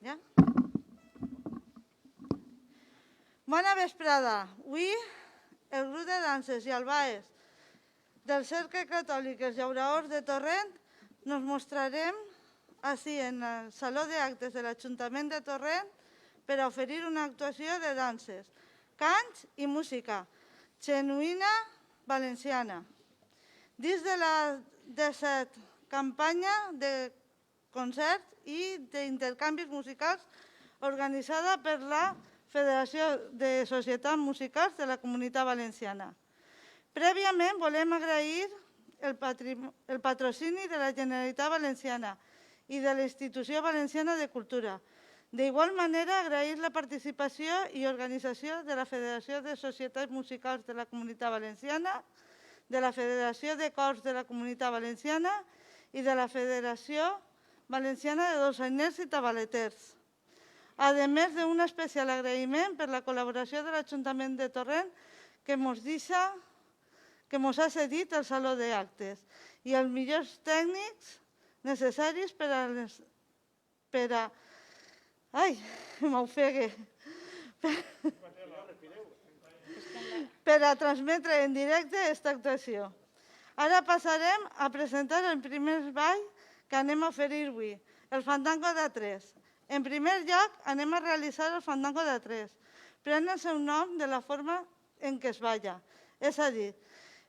Ja? Bona vesprada. Avui el grup de danses i albaes del Cercle Catòlic Els Llauraors de Torrent nos mostrarem així en el Saló d'Actes de l'Ajuntament de Torrent per a oferir una actuació de danses, cants i música genuïna valenciana. Dins de la 17 campanya de concerts i d'intercanvis musicals organitzada per la Federació de Societats Musicals de la Comunitat Valenciana. Prèviament volem agrair el patrocini de la Generalitat Valenciana i de la Institució Valenciana de Cultura. D'igual manera, agrair la participació i organització de la Federació de Societats Musicals de la Comunitat Valenciana, de la Federació de Cors de la Comunitat Valenciana i de la Federació Valenciana de Dolçainers i Tabaleters. A més d'un especial agraïment per la col·laboració de l'Ajuntament de Torrent que ens ha cedit el Saló d'Actes i els millors tècnics necessaris per a transmetre en directe aquesta actuació. Ara passarem a presentar el primer ball que anem a oferir avui, el Fandango de Tres. En primer lloc, anem a realitzar el Fandango de Tres. Pren el seu nom de la forma en què es balla. És a dir,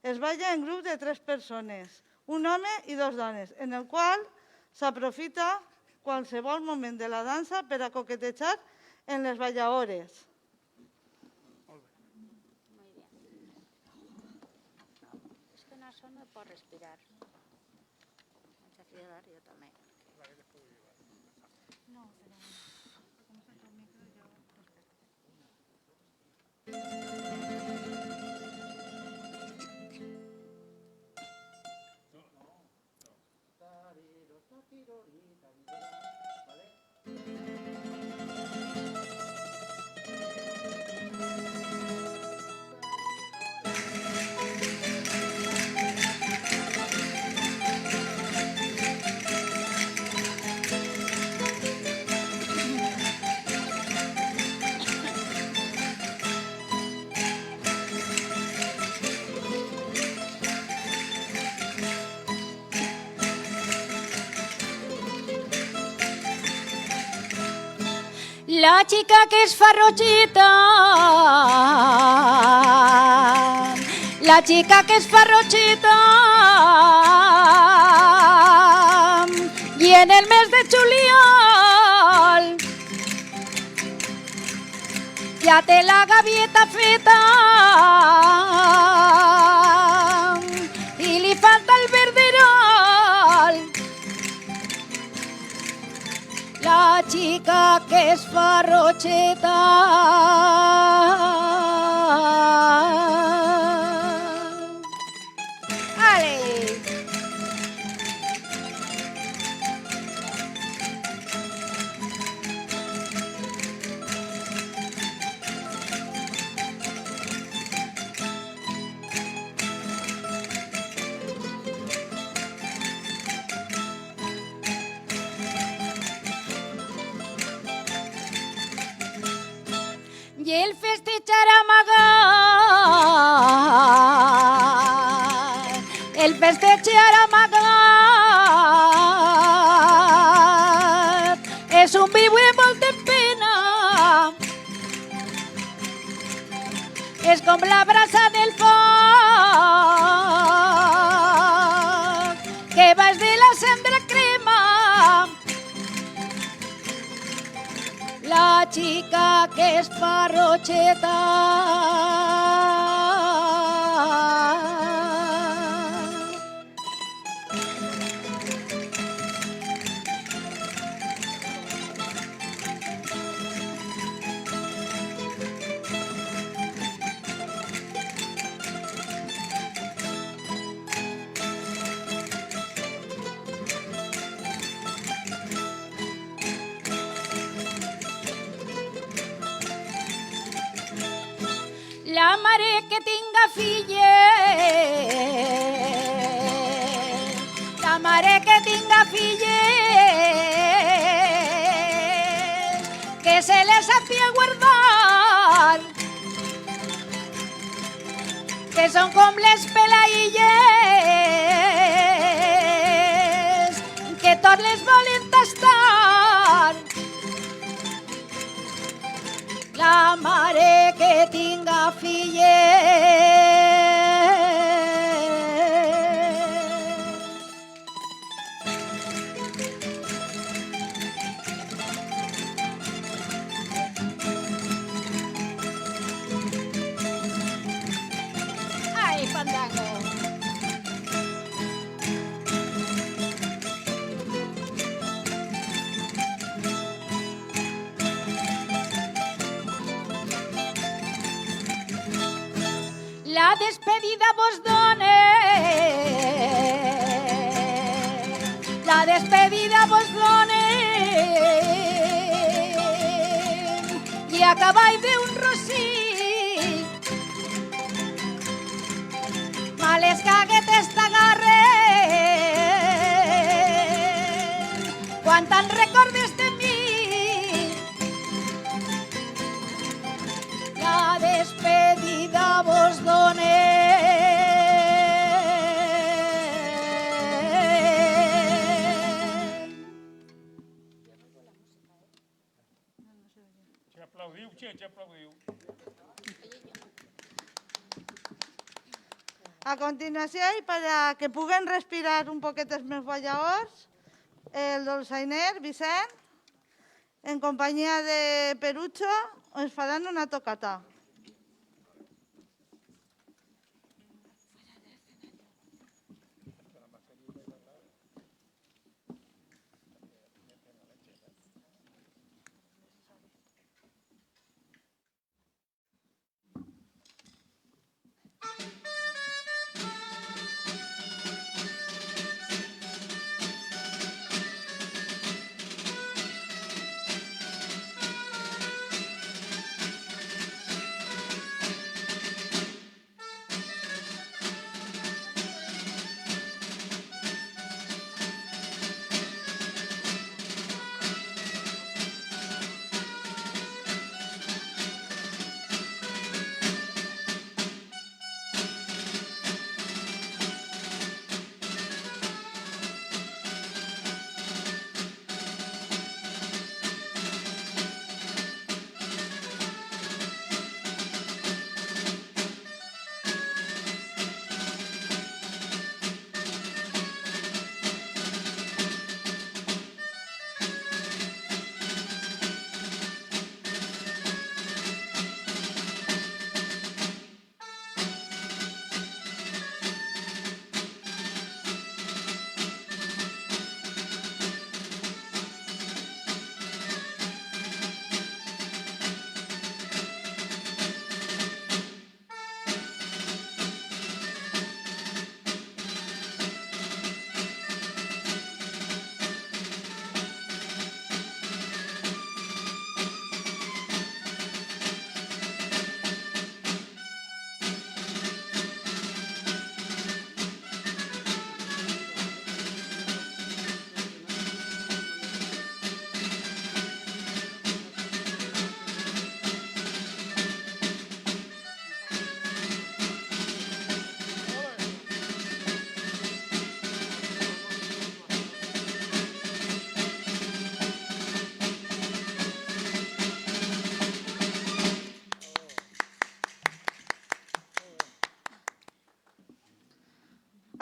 es balla en grup de 3 persones, un home i 2 dones, en el qual s'aprofita qualsevol moment de la dansa per a coquetejar en les balladores. Muy bien. Es que una zona por respirar. Mucha ciudad, yo también. No, pero como soy con micro, yo La chica que es farrochita, la chica que es farrochita, y en el mes de juliol ya te la gavieta feta y le falta el verderol. La chica que es farrocheta. ¡Ale! I el festejar amagat és com la brasa del foc que vas de la cendra crema. La chica que es parrocheta la mare que tinga filles, la mare que tinga filles, que se les hacía guardar, que són com les pelaïlles, que tot les volen tastar. La mare que tinga filles. Ai, fandango. La despedida vos done, la despedida vos done, i a cavall d'un rossí, males caguetes t'agarren, quan te'n recordes de mi. La despedida vos done. Che, aplaudiu. A continuació, i per a que puguen respirar un poquet els meus balladors, el dolçainer Vicent, en companyia de Perucho, ens faran una tocata.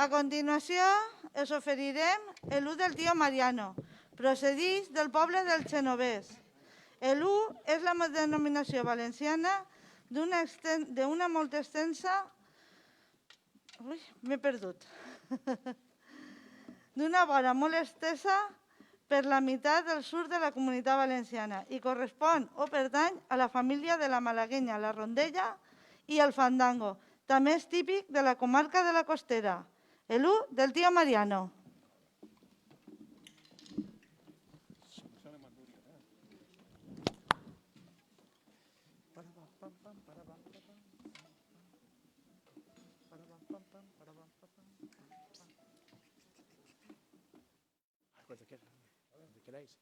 A continuació, us oferirem l'U del tio Mariano. Procedix del poble del Genovès. L'U és la denominació valenciana d'una molt extensa... Ui, m'he perdut. D'una vora molt estesa per la meitat del sud de la Comunitat Valenciana i correspon o pertany a la família de la malaguenya, la rondella i el fandango. També és típic de la comarca de la Costera. L'U del tio Mariano. Cuando queráis.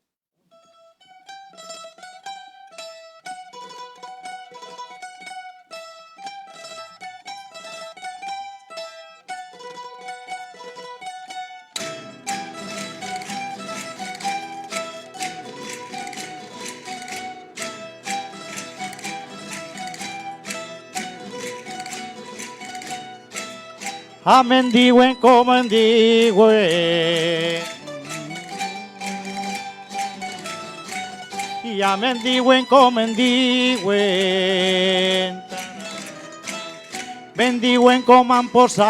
A mendigüen como mendigüen. Y a mendigüen como mendigüen. Mendigüen como han posado.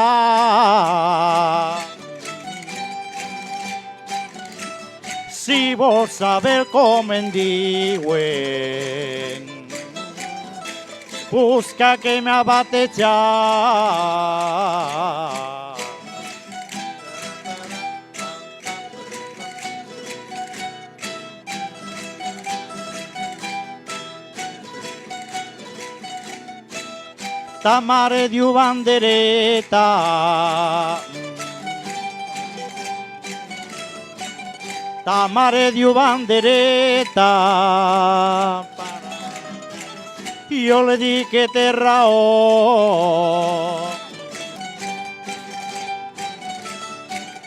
Si vos saber como mendigüen, busca que me abate ya. Ta mare di bandereta, ta mare di bandereta. Yo le di que te raó,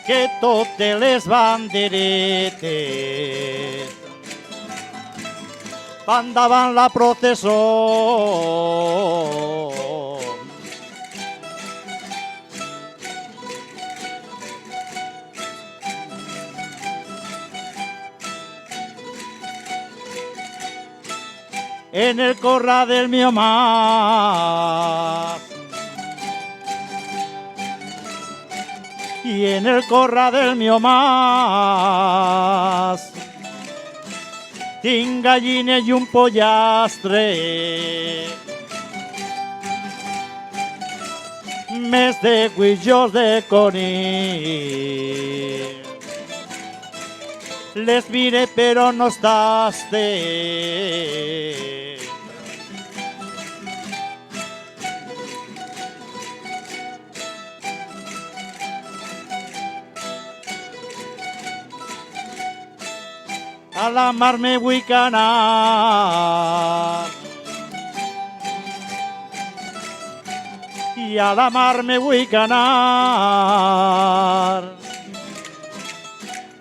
que totes les banderetes van davant la processó. En el corral del mío mar y en el corral del mío más tin gallines y un pollastre, mes de guillos de conill. Les miré pero no estaste. A la mar me vull anar i a la mar me vull anar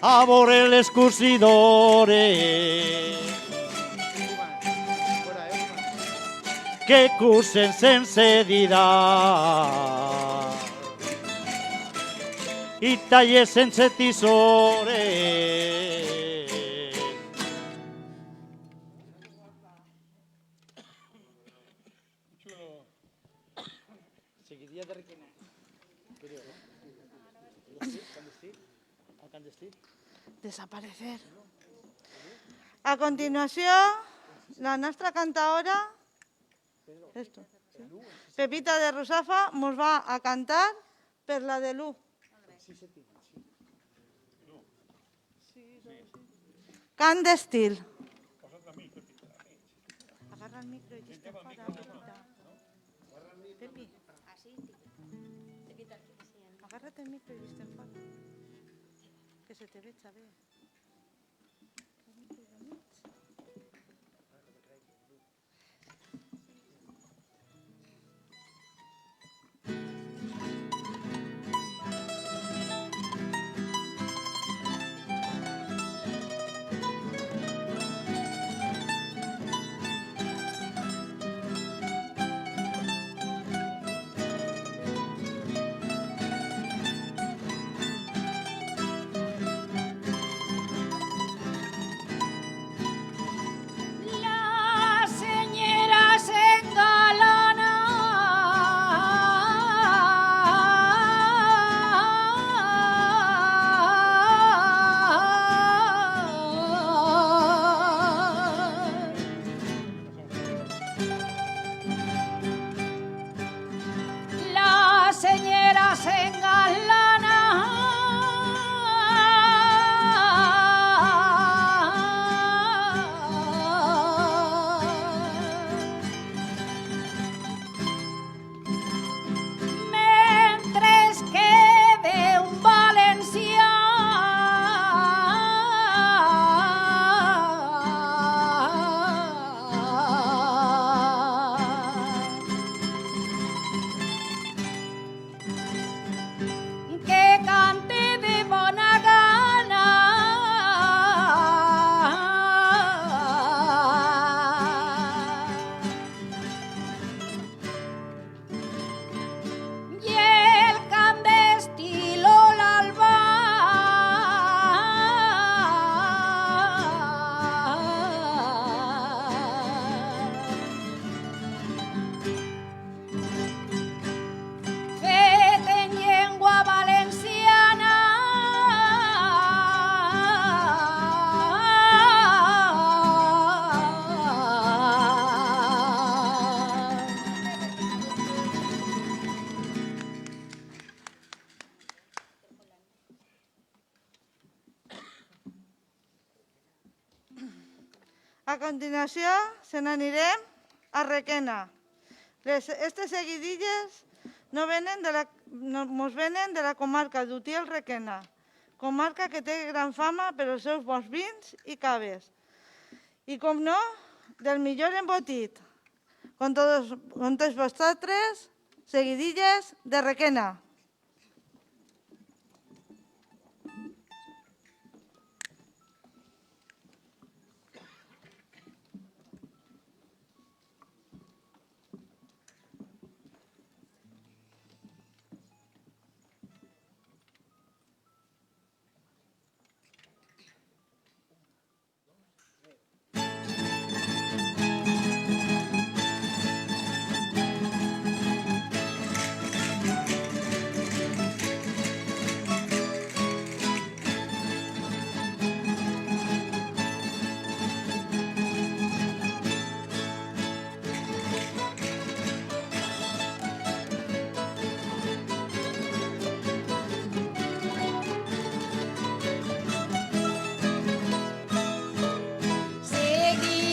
a veure les cursidores que cursen sense didar i talles sense tisores. Desaparecer. A continuació, la nostra cantaora, esto, sí, Pepita de Rusafa, mos va a cantar per la de l'U. Cant d'estil. Agarra el micro i estem fora, Pepita. Pepi, agárrate el micro i estem fora. Que se te veig a bé. se engalana. Mentres quede un valencià que cante de bona gana. I el cant d'estilo l'alba. Fet en llengua valenciana. A continuació, se n'anirem a Requena. Estes seguidilles mos venen de la comarca d'Utiel-Requena, comarca que té gran fama per als seus bons vins i caves. I, com no, del millor embotit. Con tots vosaltres, seguidilles de Requena.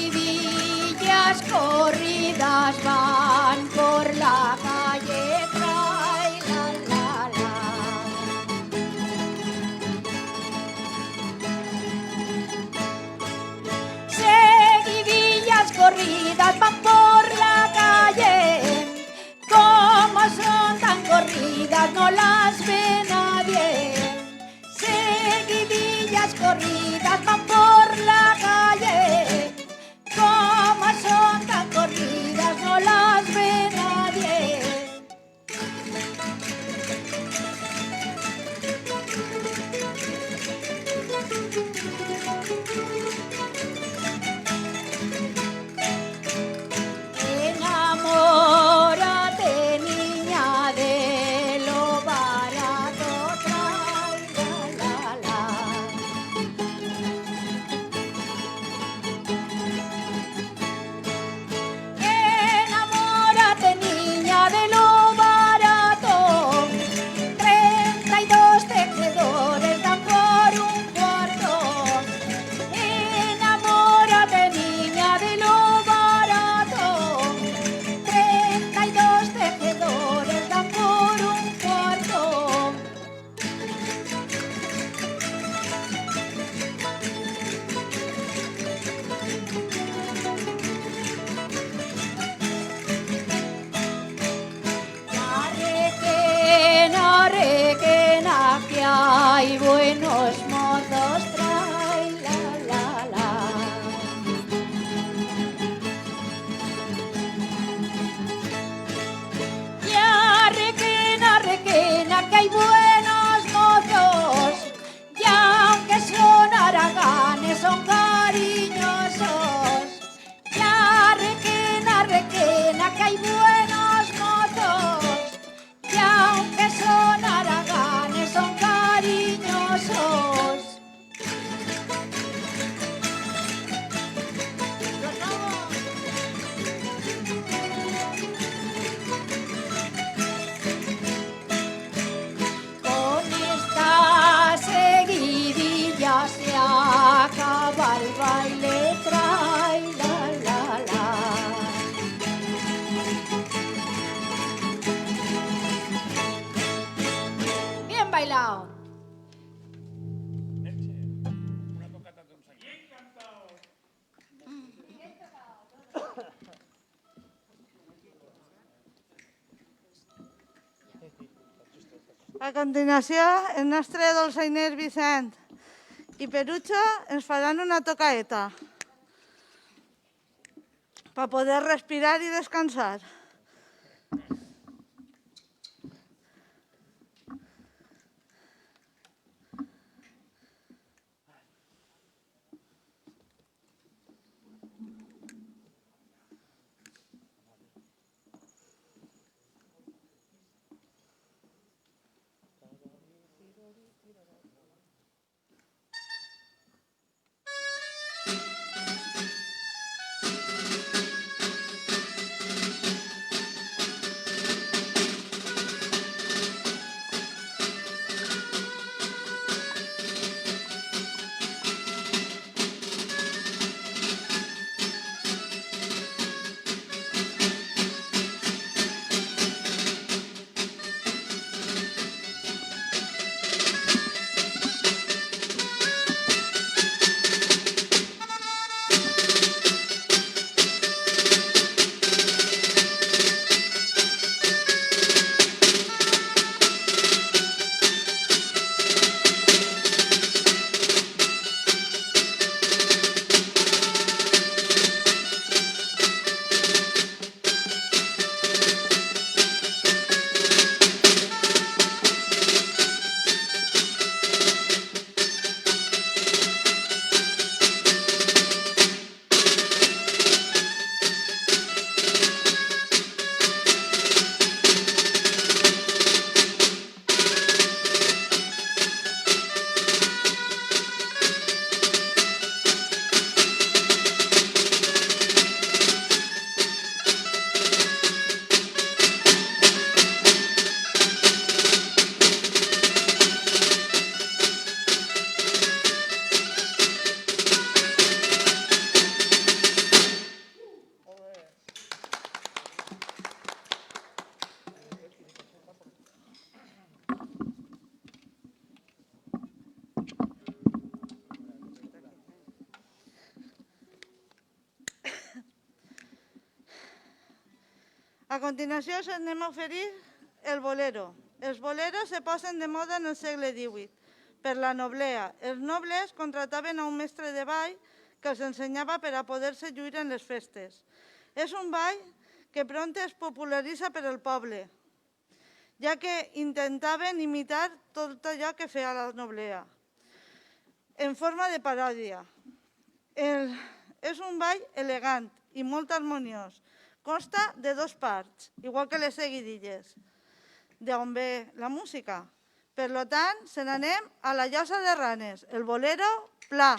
Seguidillas corridas van por la calle, trai, la, la. Seguidillas corridas van por la calle, como son tan corridas no las ve nadie. Seguidillas corridas van por la calle, como son tan corridas no las ve nadie. Enamórate, niña, de lo barato, trai, la, la. Enamórate, niña, de lo barato. 32 tejedores dan por un cuarto. Enamórate, niña, de lo barato. 32 tejedores dan por un cuarto. Requena, Requena, que hay buenos mozos, trai, la, la. Ya, Requena, Requena, que hay buenos mozos, y aunque son haraganes, son cariñosos. Ya, Requena, Requena, que hay buenos mozos, y aunque son haraganes, son cariñosos. A continuació, el nostre dolçainer Vicent i Perucho ens faran una tocaeta per poder respirar i descansar. A continuació us anem a oferir el bolero. Els boleros se posen de moda en el segle XVIII per la noblea. Els nobles contractaven a un mestre de ball que els ensenyava per a poder-se lluir en les festes. És un ball que prompte es popularitza per al poble, ja que intentaven imitar tot allò que feia la noblea, en forma de paròdia. És un ball elegant i molt harmoniós. Consta de 2 parts, igual que les seguidilles, d'on ve la música. Per tant, se n'anem a la Llosa de Ranes, el bolero Pla.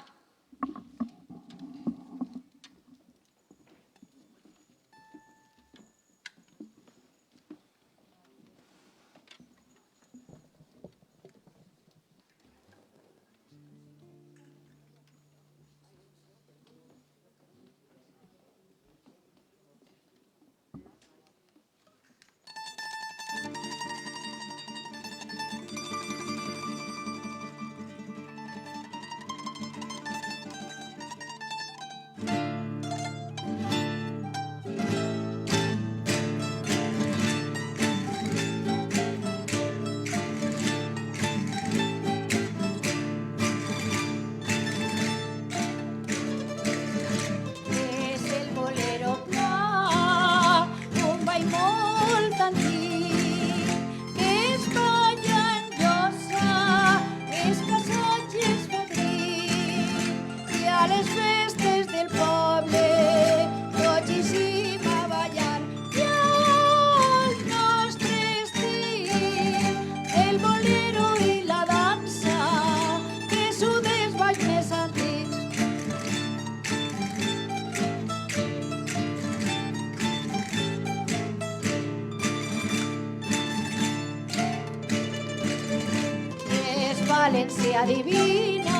València divina,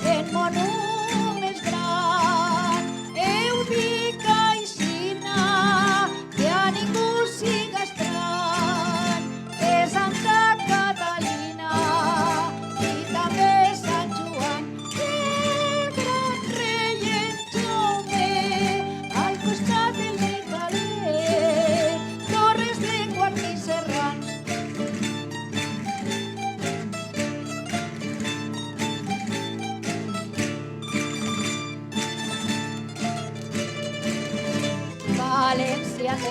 en mon nom és gran. Eu dic aixina, que a ningú siga estrany. És Santa Catalina i també Sant Joan, el gran rei en Jaume, al costat del Micalet, torres de quart i serrans.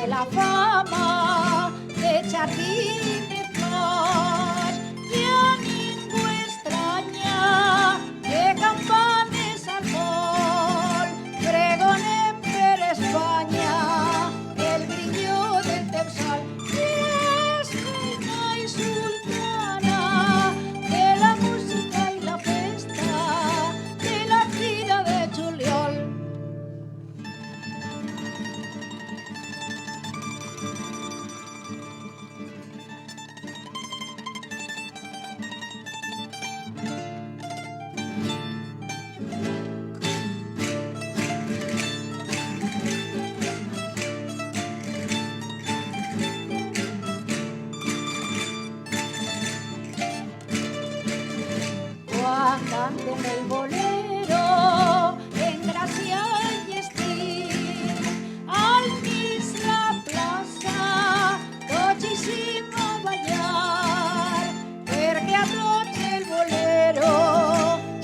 la fama de jardín de flors i a ningú estranya que campanes al vol pregonem per Espanya el brillo del teu sol. És reina i sultana de la música i la festa de la fira de juliol. Quan canten el bolero en gràcia i estil al mig la plaça tots eixim a ballar perquè a tots el bolero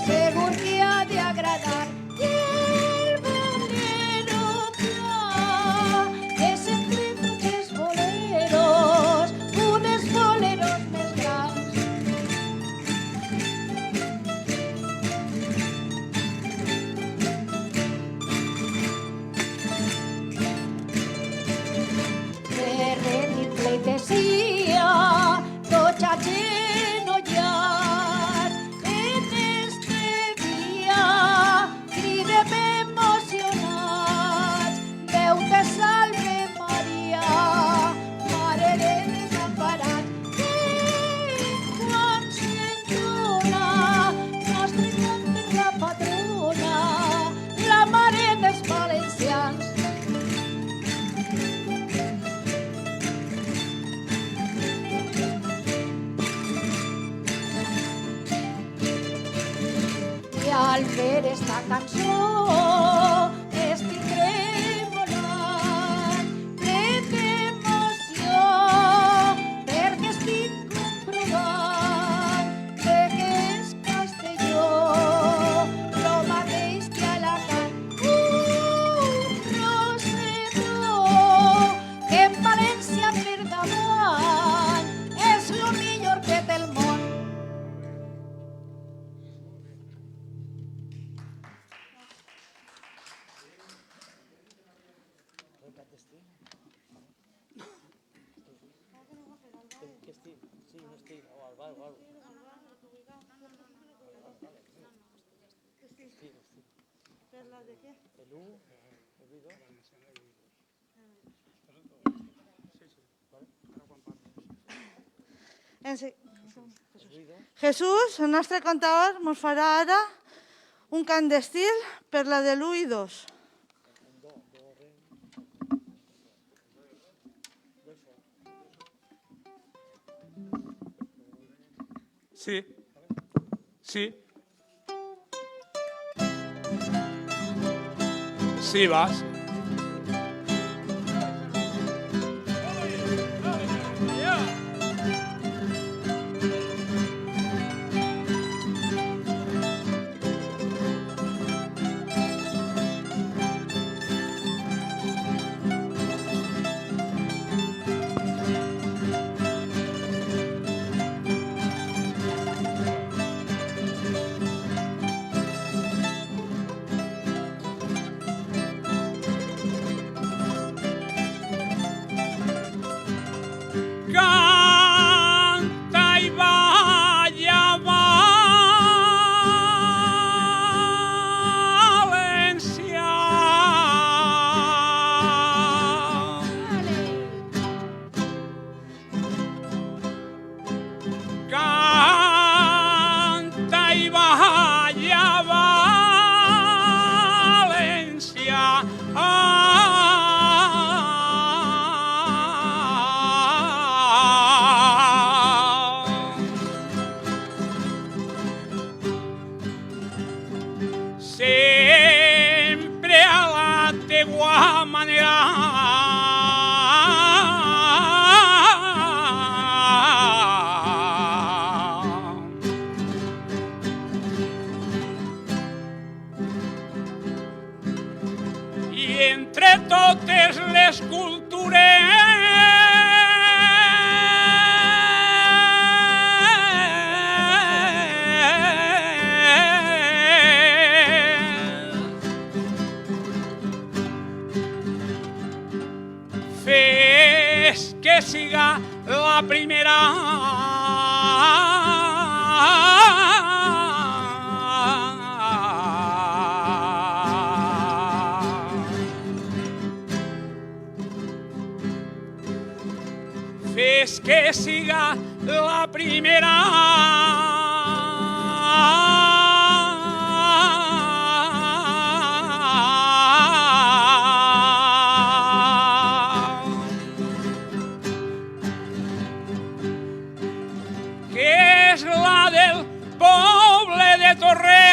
segur que ha d'agradar i el bolero clar és entre tots els boleros un dels boleros més grans. Pleitesía, tots agenollat en este dia, cridem emocionats, Déu te salve Maria, Mare de desemparat, que quan s'entona, nostre cant per la patrona, la Mare dels Valencians. I al fer esta cançó estic tremolant ple d'emoció perquè estic comprovant que és Castelló lo mateix que Alacant un rosetó que en València per davant és lo millor que té el món. Jesús, el nostre cantador, ens farà ara un cant d'estil per la de l'1 i 2. Sí. Sí. Sí, vas. fes que siga la primera. Fes que siga la primera. Que és la del poble de Torrent.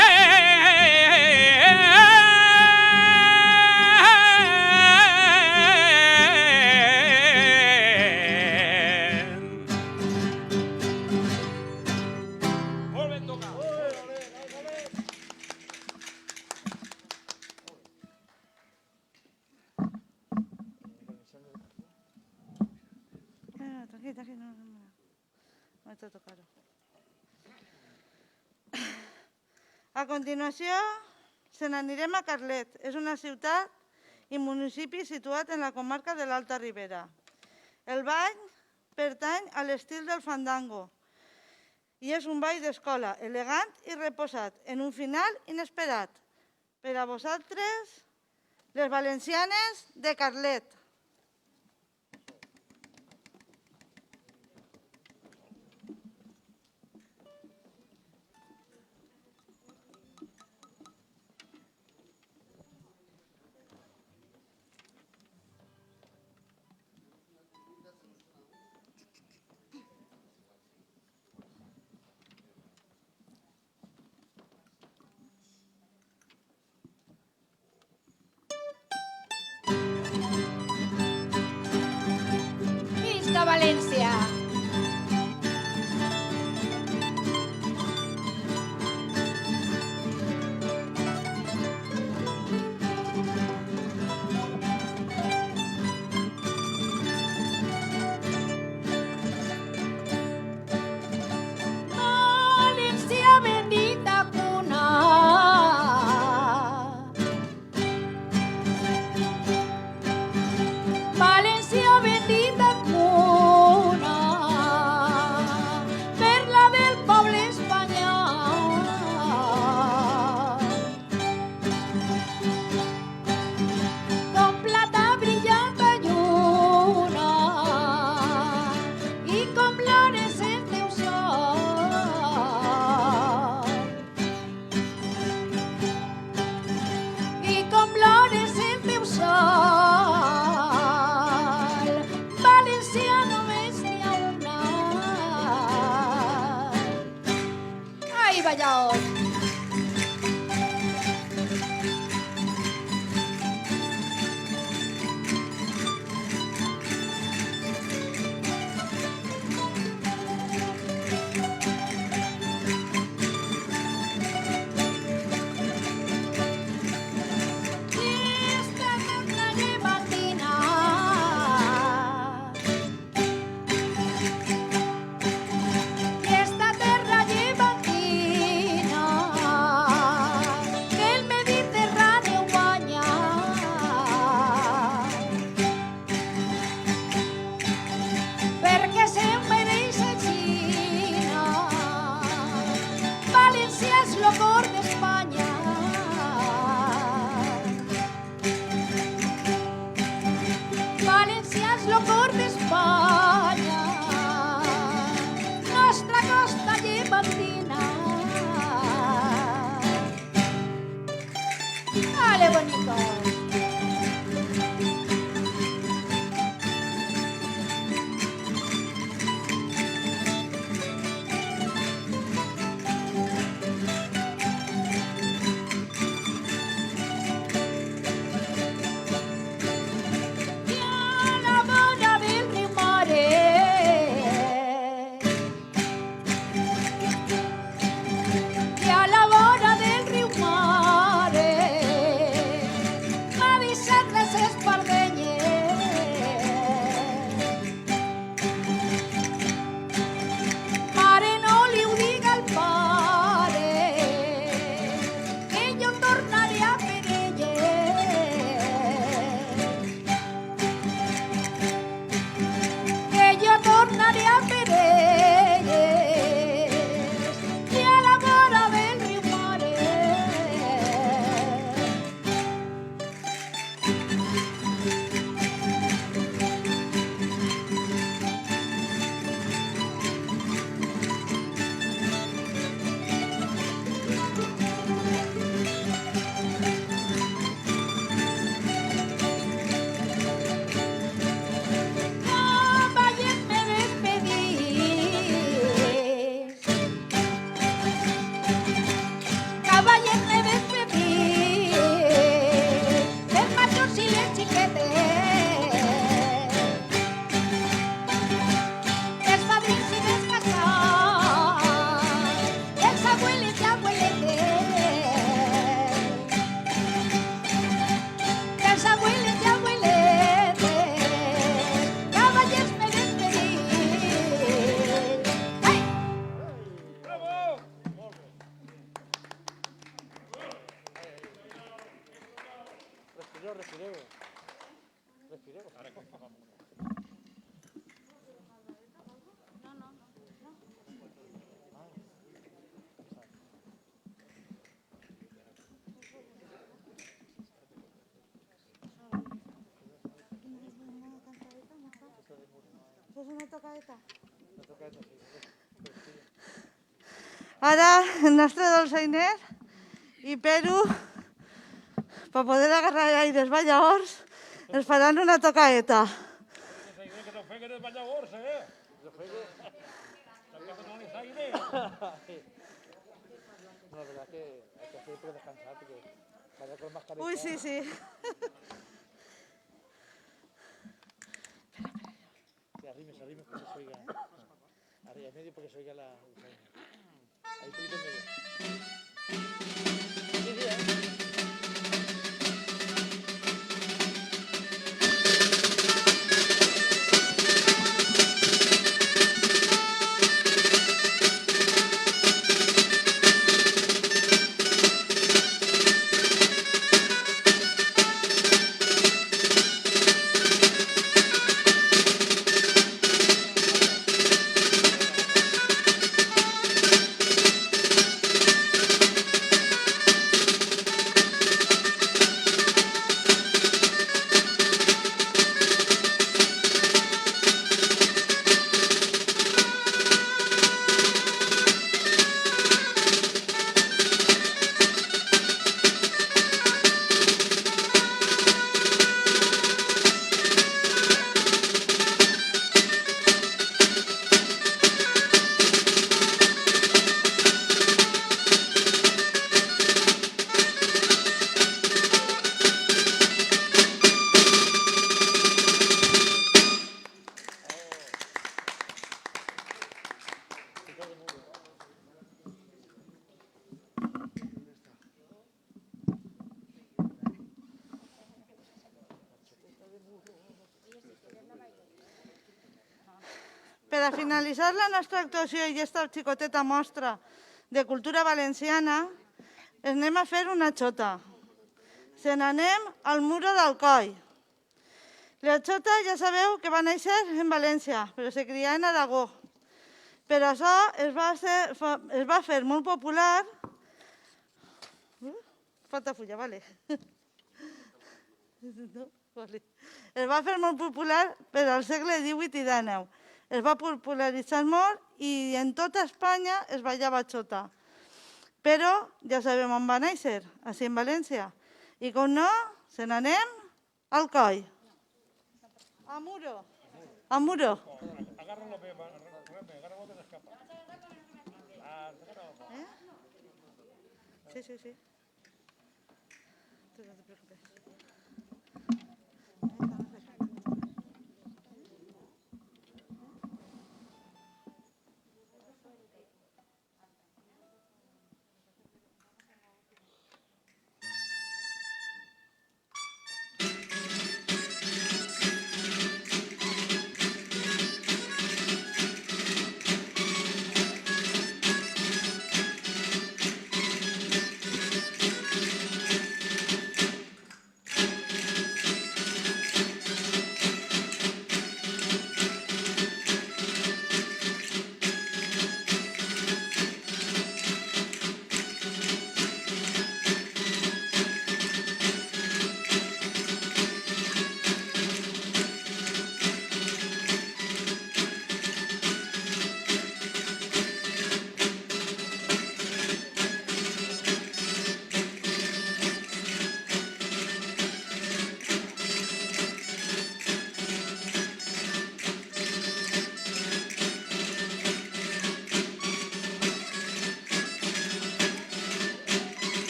Molt ben tocat. Tranquil, tranquil, no he de tocar-ho. A continuació, se n'anirem a Carlet. És una ciutat i municipi situat en la comarca de l'Alta Ribera. El ball pertany a l'estil del fandango i és un ball d'escola, elegant i reposat, en un final inesperat. Per a vosaltres, les valencianes de Carlet. Visca València! València bendita cuna. València bendita cuna, perla del poble espanyol. Com plata brillant a lluna i com flores el teu sol. I com flores el teu sol. València només n'hi ha una. Ai, Valladolid! Esta terra llevantina. Esta terra llevantina que el Mediterráneo guanya. Perquè se'n mereix Xina. València és lo cor d'Espanya. València és lo cor d'Espanya, nostra costa llevantina. Ale, bonitos! I a la vora del riu Maret, i a la vora del riu Maret, Fes una tocaeta. Ara el nostre dolçainer i Peru, per poder agarrar aires balladors, ens faran una tocaeta. Que no fue que eres balladors, ¿eh? Que no les aire. No, la verdad que hay que hacer por descansar, porque vaya con mascarilla. Uy, sí, sí. Sí, arrimes porque se oiga. Arriba en medio porque se oiga la... Ahí un poquito en medio. Sí, sí, Per a finalitzar la nostra actuació i aquesta xicoteta mostra de cultura valenciana, anem a fer una xota. Se n'anem al Muro d'Alcoi. La xota ja sabeu que va néixer en València, però se crià en Aragó. Per això es va fer molt popular... Falta fulla, vale. Es va fer molt popular per al segle XVIII i XIX. Es va popularitzar molt i en tota Espanya es ballava xota. Però ja sabem on va néixer, així en València. I com no, se n'anem al Coi. A Muro. A Muro. Agárralo bien, agárralo que se escapa. Sí, sí, sí. Tú no te preocupes.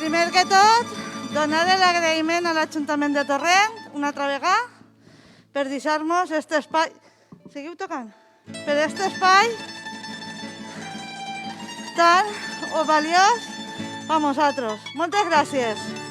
primer que tot, donar l'agraïment a l'Ajuntament de Torrent, una altra vegada, per deixar-nos aquest espai... Seguiu tocant? Per aquest espai tan valiós per nosaltres. Moltes gràcies.